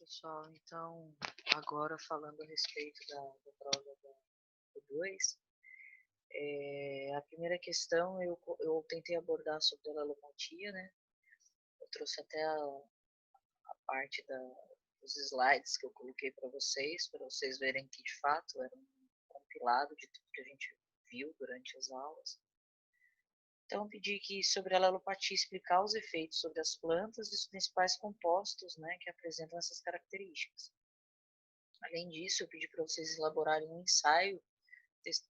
Pessoal, então, agora falando a respeito da prova do 2, a primeira questão eu tentei abordar sobre a alelopatia, né? Eu trouxe até a parte dos slides que eu coloquei para vocês verem que de fato era um compilado de tudo que a gente viu durante as aulas. Então, pedi que sobre a alelopatia explicar os efeitos sobre as plantas e os principais compostos, né, que apresentam essas características. Além disso, eu pedi para vocês elaborarem um ensaio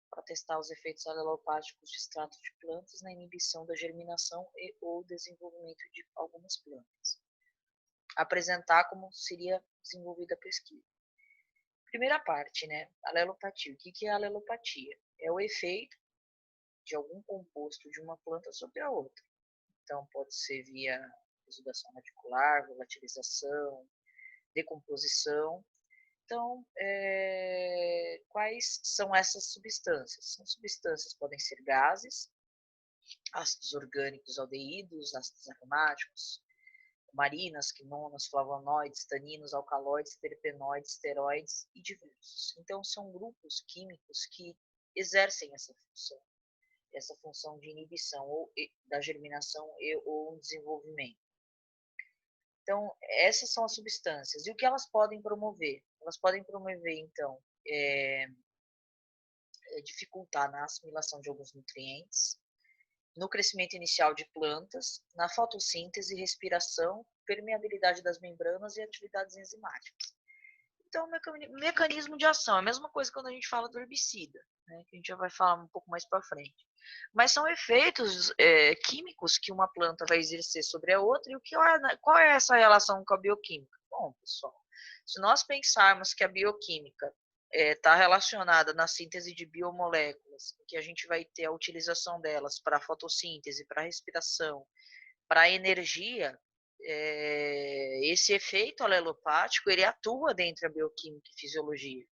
para testar os efeitos alelopáticos de extrato de plantas na inibição da germinação e ou desenvolvimento de algumas plantas. Apresentar como seria desenvolvida a pesquisa. Primeira parte, né? Alelopatia. O que é a alelopatia? É o efeito de algum composto de uma planta sobre a outra. Então, pode ser via exudação radicular, volatilização, decomposição. Então, quais são essas substâncias? São substâncias, podem ser gases, ácidos orgânicos aldeídos, ácidos aromáticos, marinas, quinonas, flavonoides, taninos, alcaloides, terpenoides, esteroides e diversos. Então, são grupos químicos que exercem essa função de inibição ou da germinação ou desenvolvimento. Então, essas são as substâncias. E o que elas podem promover? Elas podem promover, então, dificultar na assimilação de alguns nutrientes, no crescimento inicial de plantas, na fotossíntese, respiração, permeabilidade das membranas e atividades enzimáticas. Então, mecanismo de ação, é a mesma coisa quando a gente fala do herbicida, né, que a gente já vai falar um pouco mais para frente. Mas são efeitos químicos que uma planta vai exercer sobre a outra, e qual é essa relação com a bioquímica? Bom, pessoal, se nós pensarmos que a bioquímica está relacionada na síntese de biomoléculas, que a gente vai ter a utilização delas para a fotossíntese, para a respiração, para a energia, esse efeito alelopático ele atua dentro da bioquímica e fisiologia.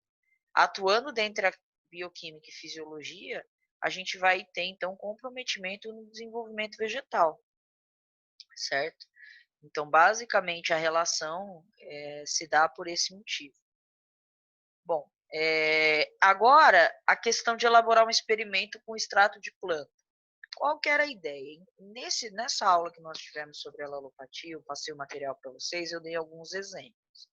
Atuando dentro da bioquímica e fisiologia, a gente vai ter, então, comprometimento no desenvolvimento vegetal, certo? Então, basicamente, a relação se dá por esse motivo. Bom, agora a questão de elaborar um experimento com extrato de planta. Qual que era a ideia? Nessa aula que nós tivemos sobre a alelopatia, eu passei o material para vocês, eu dei alguns exemplos.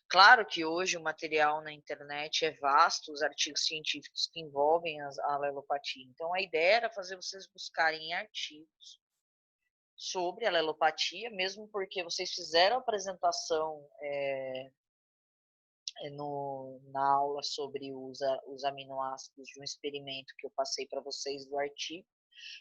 Claro que hoje o material na internet é vasto, os artigos científicos que envolvem a alelopatia. Então, a ideia era fazer vocês buscarem artigos sobre a alelopatia, mesmo porque vocês fizeram a apresentação na aula sobre os aminoácidos de um experimento que eu passei para vocês do artigo.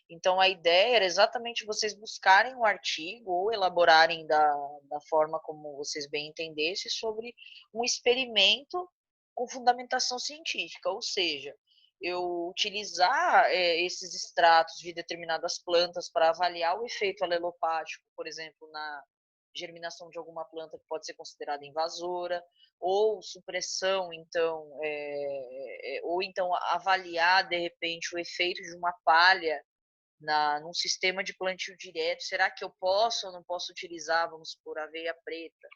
Então, a ideia era exatamente vocês buscarem o artigo ou elaborarem da forma como vocês bem entendessem sobre um experimento com fundamentação científica, ou seja, eu utilizar esses extratos de determinadas plantas para avaliar o efeito alelopático, por exemplo, na germinação de alguma planta que pode ser considerada invasora, ou supressão, então, ou então avaliar, de repente, o efeito de uma palha num sistema de plantio direto. Será que eu posso ou não posso utilizar, vamos supor, aveia preta,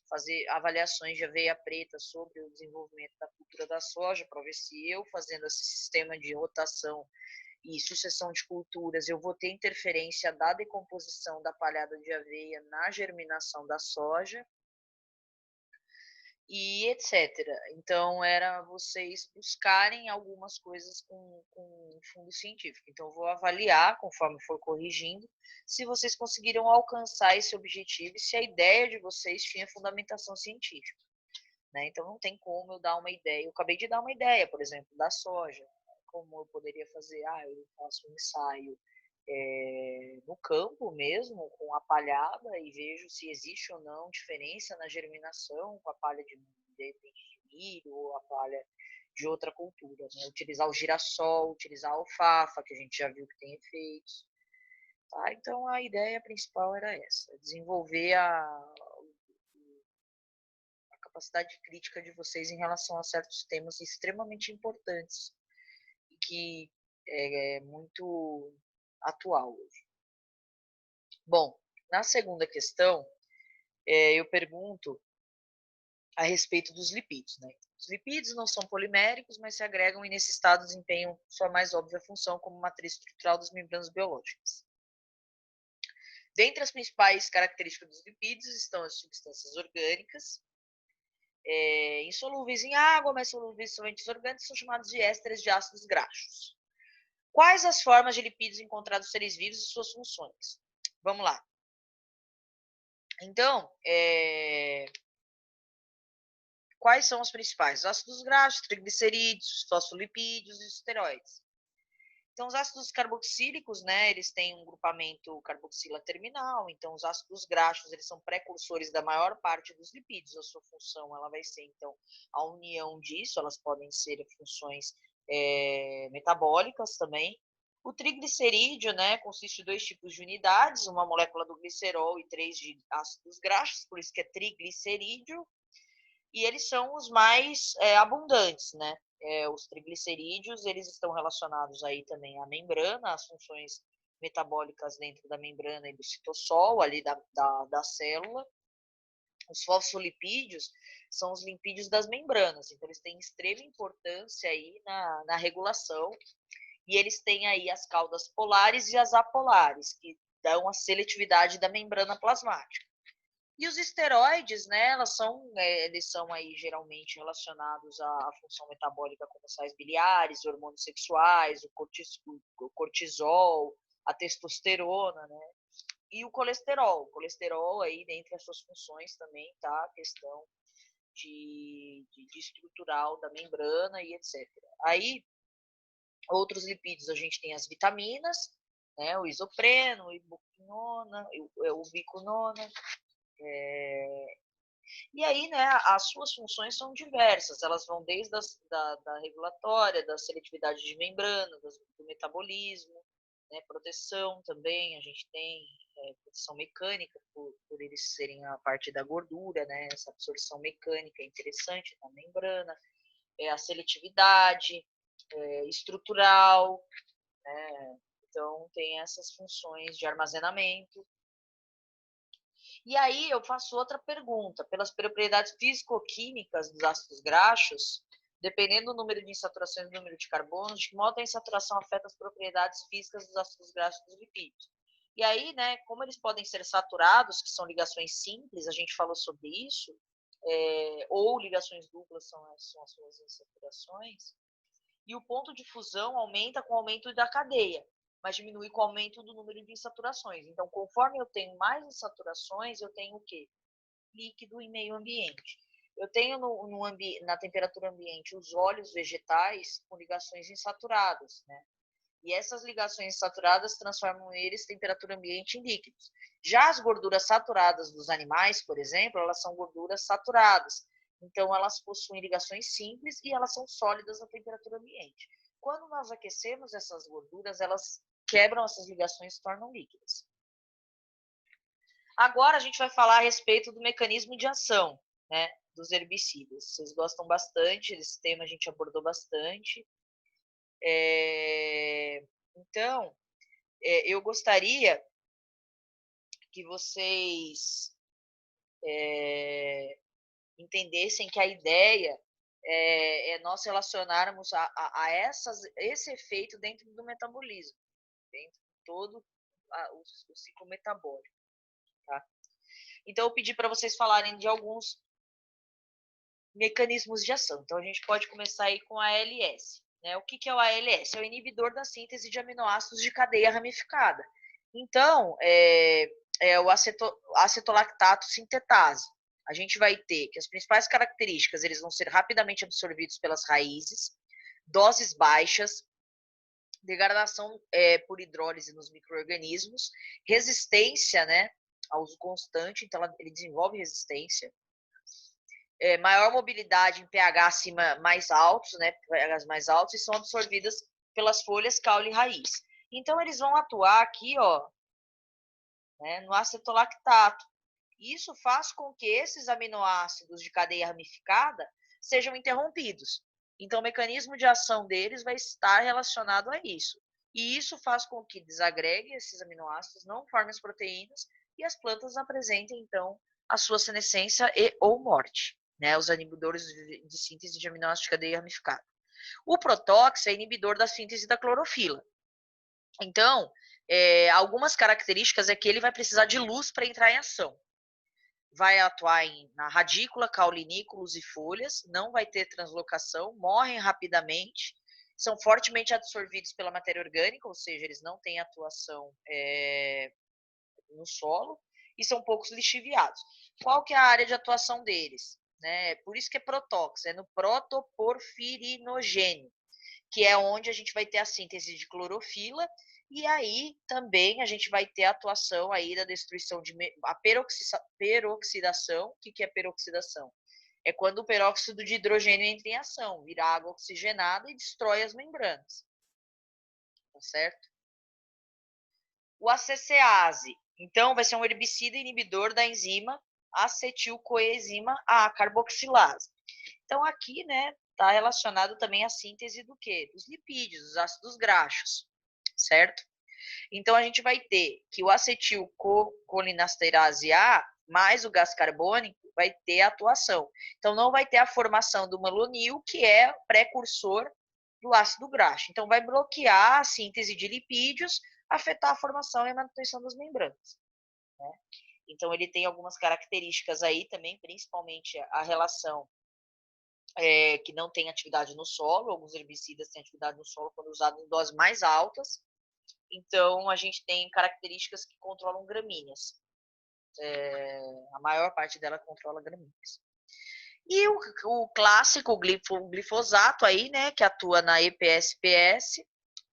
fazer avaliações de aveia preta sobre o desenvolvimento da cultura da soja, para ver se eu, fazendo esse sistema de rotação e sucessão de culturas, eu vou ter interferência da decomposição da palhada de aveia na germinação da soja, e etc. Então, era vocês buscarem algumas coisas com fundo científico. Então, eu vou avaliar, conforme for corrigindo, se vocês conseguiram alcançar esse objetivo e se a ideia de vocês tinha fundamentação científica. Né? Então, não tem como eu dar uma ideia. Eu acabei de dar uma ideia, por exemplo, da soja. Como eu poderia fazer? Eu faço um ensaio no campo mesmo, com a palhada, e vejo se existe ou não diferença na germinação com a palha de milho ou a palha de outra cultura. Né? Utilizar o girassol, utilizar a alfafa, que a gente já viu que tem efeitos. Tá? Então, a ideia principal era essa, desenvolver a capacidade crítica de vocês em relação a certos temas extremamente importantes e que é muito atual hoje. Bom, na segunda questão, eu pergunto a respeito dos lipídios, né? Os lipídios não são poliméricos, mas se agregam e nesse estado desempenham sua mais óbvia função como matriz estrutural das membranas biológicas. Dentre as principais características dos lipídios estão as substâncias orgânicas, insolúveis em água, mas solúveis em solventes orgânicos, são chamados de ésteres de ácidos graxos. Quais as formas de lipídios encontrados nos seres vivos e suas funções? Vamos lá. Então, quais são os principais? Os ácidos graxos, triglicerídeos, fosfolipídios e esteroides. Então, os ácidos carboxílicos, né, eles têm um grupamento carboxila terminal. Então, os ácidos graxos, eles são precursores da maior parte dos lipídios. A sua função, ela vai ser, então, a união disso. Elas podem ser funções metabólicas também. O triglicerídeo, né, consiste de 2 tipos de unidades, uma molécula do glicerol e 3 de ácidos graxos, por isso que é triglicerídeo. E eles são os mais abundantes, né? Os triglicerídeos, eles estão relacionados aí também à membrana, às funções metabólicas dentro da membrana e do citossol, ali da célula. Os fosfolipídios são os lipídios das membranas, então eles têm extrema importância aí na regulação, e eles têm aí as caudas polares e as apolares, que dão a seletividade da membrana plasmática. E os esteroides, né, eles são aí geralmente relacionados à função metabólica como sais biliares, hormônios sexuais, o cortisol, a testosterona, né? E o colesterol. O colesterol aí, dentre as suas funções também, tá? A questão de estrutural da membrana e etc. Aí, outros lipídios, a gente tem as vitaminas, né? O isopreno, o ibuprofena, o ubiquinona. E aí, né, as suas funções são diversas, elas vão desde da regulatória, da seletividade de membrana, do metabolismo, né, proteção também, a gente tem proteção mecânica, por eles serem a parte da gordura, né, essa absorção mecânica é interessante na membrana, a seletividade estrutural, né, então tem essas funções de armazenamento. E aí eu faço outra pergunta. Pelas propriedades físico-químicas dos ácidos graxos, dependendo do número de insaturações e do número de carbonos, de que modo a insaturação afeta as propriedades físicas dos ácidos graxos e dos lipídios. E aí, né, como eles podem ser saturados, que são ligações simples, a gente falou sobre isso, ou ligações duplas são as suas insaturações, e o ponto de fusão aumenta com o aumento da cadeia, mas diminui com o aumento do número de insaturações. Então, conforme eu tenho mais insaturações, eu tenho o quê? Líquido em meio ambiente. Eu tenho na temperatura ambiente os óleos vegetais com ligações insaturadas, né? E essas ligações insaturadas transformam eles, temperatura ambiente, em líquidos. Já as gorduras saturadas dos animais, por exemplo, elas são gorduras saturadas. Então, elas possuem ligações simples e elas são sólidas à temperatura ambiente. Quando nós aquecemos essas gorduras, elas quebram essas ligações e se tornam líquidas. Agora a gente vai falar a respeito do mecanismo de ação, né, dos herbicidas. Vocês gostam bastante desse tema, a gente abordou bastante. Então, eu gostaria que vocês entendessem que a ideia é nós relacionarmos a esse efeito dentro do metabolismo, dentro de todo o ciclo metabólico. Tá? Então, eu pedi para vocês falarem de alguns mecanismos de ação. Então, a gente pode começar aí com a ALS. Né? O que é o ALS? É o inibidor da síntese de aminoácidos de cadeia ramificada. Então, é o acetolactato sintetase. A gente vai ter que as principais características, eles vão ser rapidamente absorvidos pelas raízes, doses baixas, degradação por hidrólise nos micro-organismos, resistência, né, ao uso constante, então ele desenvolve resistência, maior mobilidade em pH acima mais altos, né, pHs mais altos, e são absorvidas pelas folhas, caule e raiz. Então, eles vão atuar aqui, ó, né, no acetolactato. Isso faz com que esses aminoácidos de cadeia ramificada sejam interrompidos. Então, o mecanismo de ação deles vai estar relacionado a isso. E isso faz com que desagregue esses aminoácidos, não formem as proteínas, e as plantas apresentem, então, a sua senescência e ou morte. né, os inibidores de síntese de aminoácidos de cadeia ramificada. O protóx é inibidor da síntese da clorofila. Então, algumas características é que ele vai precisar de luz para entrar em ação. Vai atuar na radícula, caulinículos e folhas, não vai ter translocação, morrem rapidamente, são fortemente absorvidos pela matéria orgânica, ou seja, eles não têm atuação no solo, e são poucos lixiviados. Qual que é a área de atuação deles? Né? Por isso que é protóx, é no protoporfirinogênio, que é onde a gente vai ter a síntese de clorofila, e aí também a gente vai ter a atuação aí da destruição de a peroxidação. O que é peroxidação? É quando o peróxido de hidrogênio entra em ação, vira água oxigenada e destrói as membranas. Tá certo? O ACCase, então, vai ser um herbicida inibidor da enzima acetilcoenzima A carboxilase. Então, aqui, né, está relacionado também à síntese do quê? Dos lipídios, dos ácidos graxos, certo? Então, a gente vai ter que o acetilcolinesterase A mais o gás carbônico vai ter atuação. Então, não vai ter a formação do malonil, que é precursor do ácido graxo. Então, vai bloquear a síntese de lipídios, afetar a formação e a manutenção das membranas. Né? Então, ele tem algumas características aí também, principalmente a relação que não tem atividade no solo. Alguns herbicidas têm atividade no solo quando usados em doses mais altas. Então, a gente tem características que controlam gramíneas. A maior parte dela controla gramíneas. E o clássico, o glifosato aí, né, que atua na EPSPS,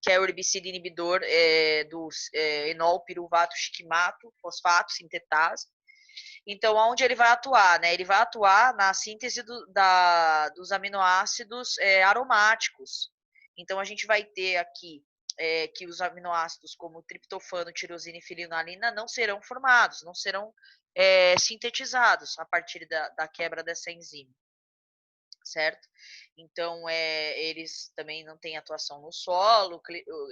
que é o herbicida inibidor do enol piruvato chiquimato fosfato sintetase. Então, onde ele vai atuar? Né? Ele vai atuar na síntese dos aminoácidos aromáticos. Então, a gente vai ter aqui que os aminoácidos como triptofano, tirosina e fenilalaninina não serão formados, não serão sintetizados a partir da quebra dessa enzima. Certo? Então, eles também não têm atuação no solo,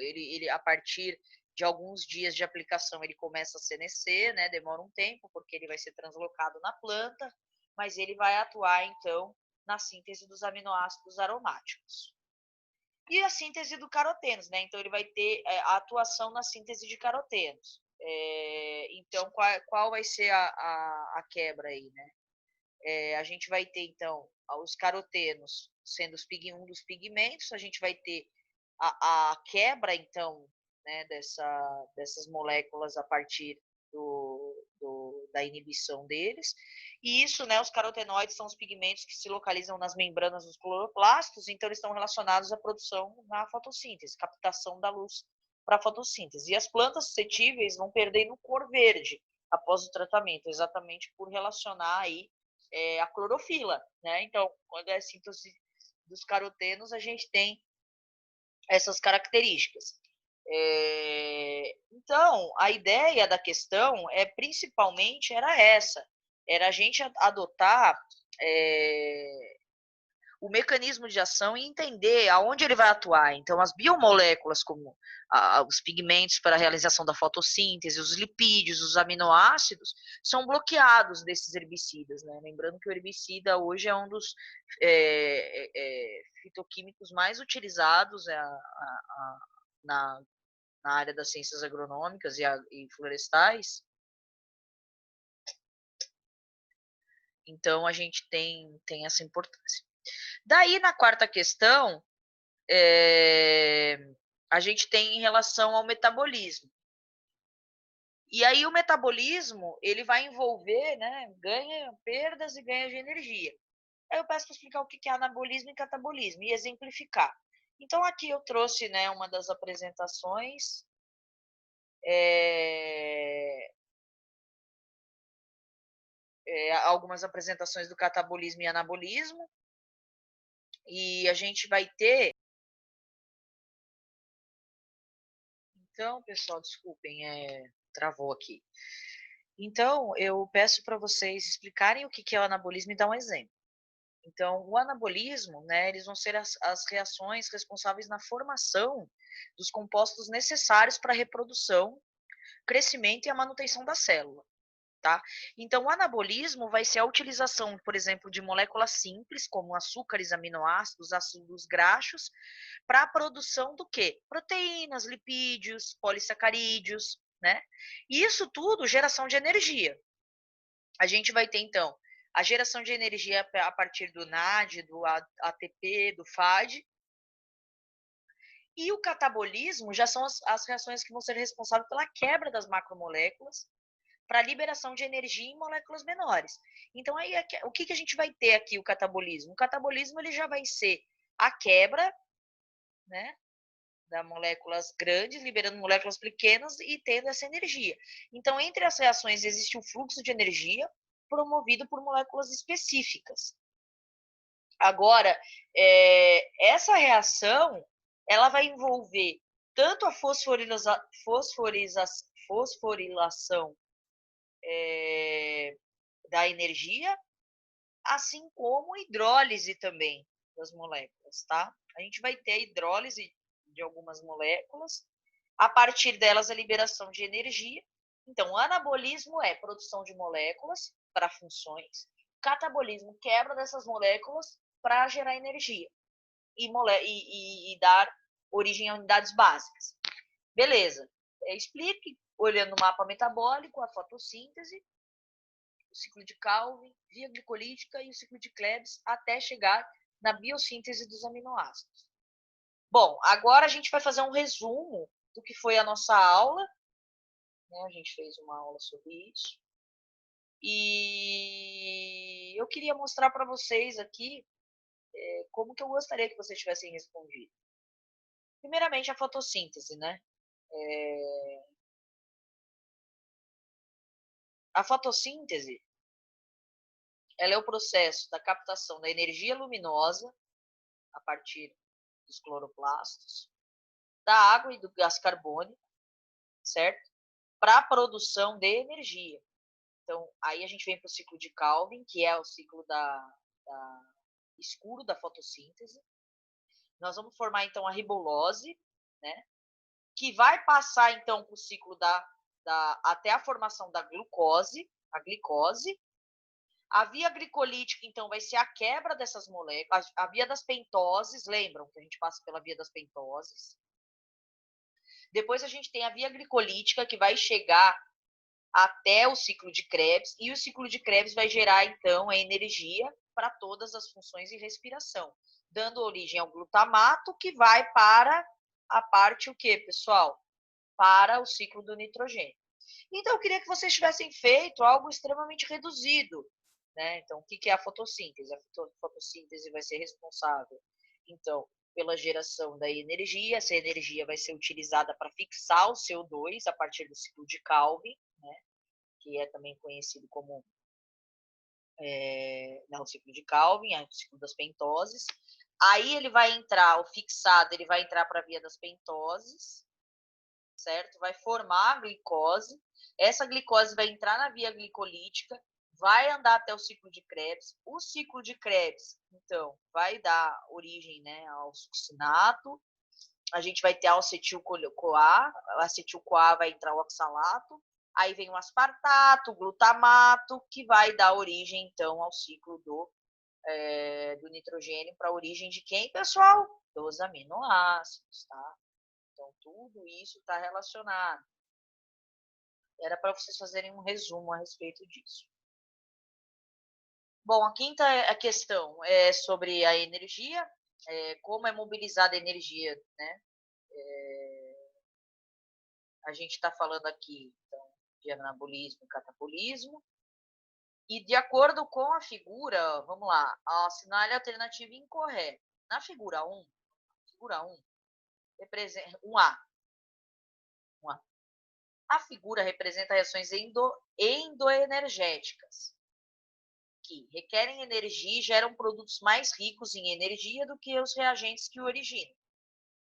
ele a partir de alguns dias de aplicação ele começa a senescer, né? Demora um tempo, porque ele vai ser translocado na planta, mas ele vai atuar, então, na síntese dos aminoácidos aromáticos. E a síntese do carotenos, né? Então, ele vai ter a atuação na síntese de carotenos. Então, qual vai ser a quebra aí, né? A gente vai ter, então, os carotenos sendo um dos pigmentos, a gente vai ter a quebra, então, né, dessas moléculas a partir da inibição deles. E isso, né, os carotenoides são os pigmentos que se localizam nas membranas dos cloroplastos, então eles estão relacionados à produção na fotossíntese, captação da luz para a fotossíntese. E as plantas suscetíveis vão perdendo cor verde após o tratamento, exatamente por relacionar aí a clorofila, né? Então, quando é a síntese dos carotenos, a gente tem essas características. Então, a ideia da questão principalmente era essa, era a gente adotar o mecanismo de ação e entender aonde ele vai atuar. Então, as biomoléculas, como os pigmentos para a realização da fotossíntese, os lipídios, os aminoácidos, são bloqueados desses herbicidas. Né? Lembrando que o herbicida hoje é um dos fitoquímicos mais utilizados na área das ciências agronômicas e florestais. Então, a gente tem essa importância. Daí, na quarta questão, a gente tem em relação ao metabolismo. E aí o metabolismo, ele vai envolver, né, ganha perdas e ganha de energia. Aí eu peço para explicar o que é anabolismo e catabolismo e exemplificar. Então, aqui eu trouxe, né, uma das apresentações. Algumas apresentações do catabolismo e anabolismo. E a gente vai ter... Então, pessoal, desculpem, travou aqui. Então, eu peço para vocês explicarem o que é o anabolismo e dar um exemplo. Então, o anabolismo, né, eles vão ser as reações responsáveis na formação dos compostos necessários para a reprodução, crescimento e a manutenção da célula. Tá? Então, o anabolismo vai ser a utilização, por exemplo, de moléculas simples, como açúcares, aminoácidos, ácidos graxos, para a produção do quê? Proteínas, lipídios, polissacarídeos, né? E isso tudo, geração de energia. A gente vai ter, então, a geração de energia a partir do NAD, do ATP, do FAD. E o catabolismo já são as reações que vão ser responsáveis pela quebra das macromoléculas para a liberação de energia em moléculas menores. Então, aí, o que a gente vai ter aqui, o catabolismo? O catabolismo ele já vai ser a quebra, né, das moléculas grandes, liberando moléculas pequenas e tendo essa energia. Então, entre as reações existe um fluxo de energia promovido por moléculas específicas. Agora, essa reação, ela vai envolver tanto a fosforilação da energia, assim como hidrólise também das moléculas, tá? A gente vai ter a hidrólise de algumas moléculas, a partir delas a liberação de energia. Então, o anabolismo é produção de moléculas para funções, catabolismo, quebra dessas moléculas para gerar energia e dar origem a unidades básicas. Beleza. Explique, olhando o mapa metabólico, a fotossíntese, o ciclo de Calvin, via glicolítica e o ciclo de Krebs, até chegar na biossíntese dos aminoácidos. Bom, agora a gente vai fazer um resumo do que foi a nossa aula. A gente fez uma aula sobre isso. E eu queria mostrar para vocês aqui como que eu gostaria que vocês tivessem respondido. Primeiramente, a fotossíntese, né? A fotossíntese, ela é o processo da captação da energia luminosa a partir dos cloroplastos, da água e do gás carbônico, certo? Para a produção de energia. Então, aí a gente vem para o ciclo de Calvin, que é o ciclo escuro da fotossíntese. Nós vamos formar, então, a ribulose, né? Que vai passar, então, para o ciclo até a formação da glucose, a glicose. A via glicolítica, então, vai ser a quebra dessas moléculas. A via das pentoses, lembram que a gente passa pela via das pentoses. Depois a gente tem a via glicolítica, que vai chegar até o ciclo de Krebs, e o ciclo de Krebs vai gerar, então, a energia para todas as funções de respiração, dando origem ao glutamato, que vai para a parte o quê, pessoal? Para o ciclo do nitrogênio. Então, eu queria que vocês tivessem feito algo extremamente reduzido, né? Então, o que é a fotossíntese? A fotossíntese vai ser responsável, então, pela geração da energia. Essa energia vai ser utilizada para fixar o CO2 a partir do ciclo de Calvin, né? Que é também conhecido como o ciclo de Calvin, o ciclo das pentoses. Aí ele vai entrar, o fixado, ele vai entrar para a via das pentoses, certo? Vai formar a glicose. Essa glicose vai entrar na via glicolítica, vai andar até o ciclo de Krebs. O ciclo de Krebs, então, vai dar origem, né, ao succinato. A gente vai ter acetil-CoA, acetil-CoA vai entrar o oxalato. Aí vem o aspartato, o glutamato, que vai dar origem, então, ao ciclo do nitrogênio para a origem de quem, pessoal? Dos aminoácidos, tá? Então, tudo isso está relacionado. Era para vocês fazerem um resumo a respeito disso. Bom, a quinta questão é sobre a energia, como é mobilizada a energia, né? A gente está falando aqui, então, de anabolismo e catabolismo. E de acordo com a figura, vamos lá, assinale a alternativa incorreta. Na figura 1, representa 1A. A figura representa reações endoenergéticas, que requerem energia e geram produtos mais ricos em energia do que os reagentes que o originam.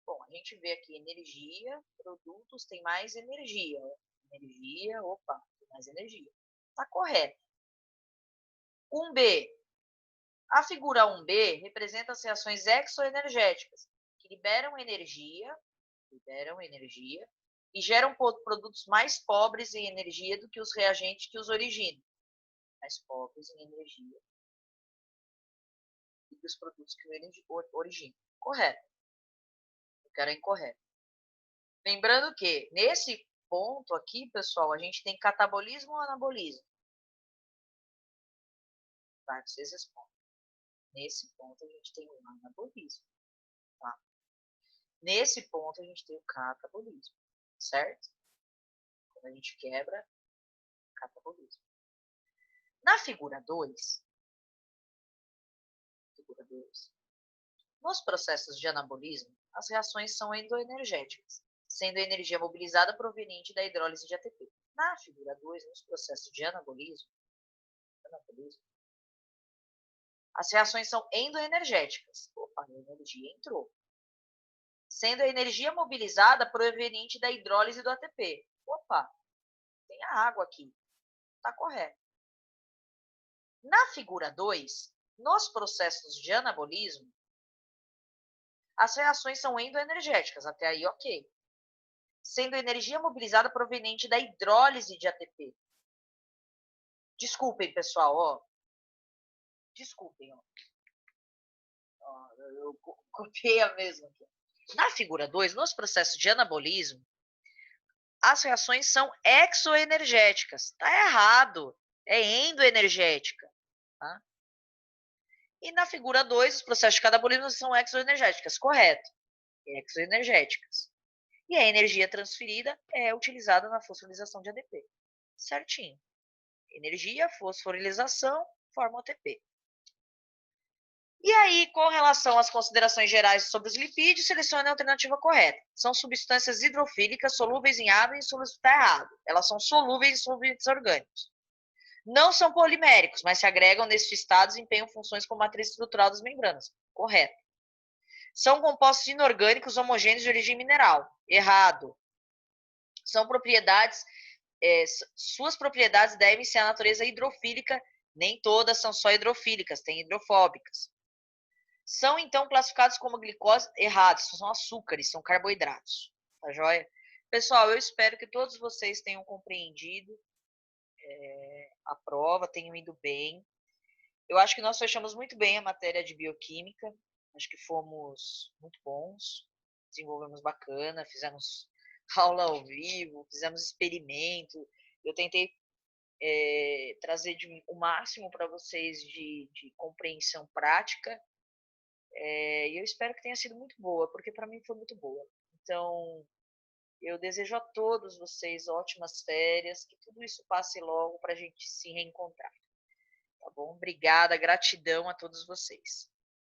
Bom, a gente vê aqui energia, produtos têm mais energia. Energia, opa, tem mais energia. Está correto. 1B. A figura 1B representa as reações exoenergéticas, que liberam energia e geram produtos mais pobres em energia do que os reagentes que os originam. Mais pobres em energia do que os produtos que o originam. Correto. Eu quero incorreto. Lembrando que, nesse ponto aqui, pessoal, a gente tem catabolismo ou anabolismo? Tá, vocês respondem. Nesse ponto, a gente tem o anabolismo. Tá? Nesse ponto, a gente tem o catabolismo. Certo? Quando a gente quebra, catabolismo. Na figura 2, nos processos de anabolismo, as reações são endoenergéticas, sendo a energia mobilizada proveniente da hidrólise de ATP. Na figura 2, nos processos de anabolismo, as reações são endoenergéticas. Opa, a energia entrou. Sendo a energia mobilizada proveniente da hidrólise do ATP. Opa, tem a água aqui. Está correto. Na figura 2, nos processos de anabolismo, as reações são endoenergéticas. Até aí, ok. Sendo a energia mobilizada proveniente da hidrólise de ATP. Desculpem, pessoal, ó. Desculpem, ó. Eu copiei a mesma aqui. Na figura 2, nos processos de anabolismo, as reações são exoenergéticas. Está errado. É endoenergética. Tá? E na figura 2, os processos de catabolismo são exoenergéticas. Correto. Exoenergéticas. E a energia transferida é utilizada na fosforilação de ADP. Certinho. Energia, fosforilação, forma ATP. E aí, com relação às considerações gerais sobre os lipídios, selecione a alternativa correta. São substâncias hidrofílicas, solúveis em água e insolúveis. Está errado. Elas são solúveis em solventes orgânicos. Não são poliméricos, mas se agregam neste estado e desempenham funções como matriz estrutural das membranas. Correto. São compostos inorgânicos homogêneos de origem mineral. Errado. São propriedades, suas propriedades devem ser a natureza hidrofílica. Nem todas são só hidrofílicas, tem hidrofóbicas. São, então, classificados como glicose. Errados, são açúcares, são carboidratos. Tá joia? Pessoal, eu espero que todos vocês tenham compreendido a prova, tenham ido bem. Eu acho que nós fechamos muito bem a matéria de bioquímica. Acho que fomos muito bons, desenvolvemos bacana, fizemos aula ao vivo, fizemos experimento. Eu tentei trazer o máximo para vocês de compreensão prática. E eu espero que tenha sido muito boa, porque para mim foi muito boa. Então, eu desejo a todos vocês ótimas férias, que tudo isso passe logo para a gente se reencontrar. Tá bom? Obrigada, gratidão a todos vocês.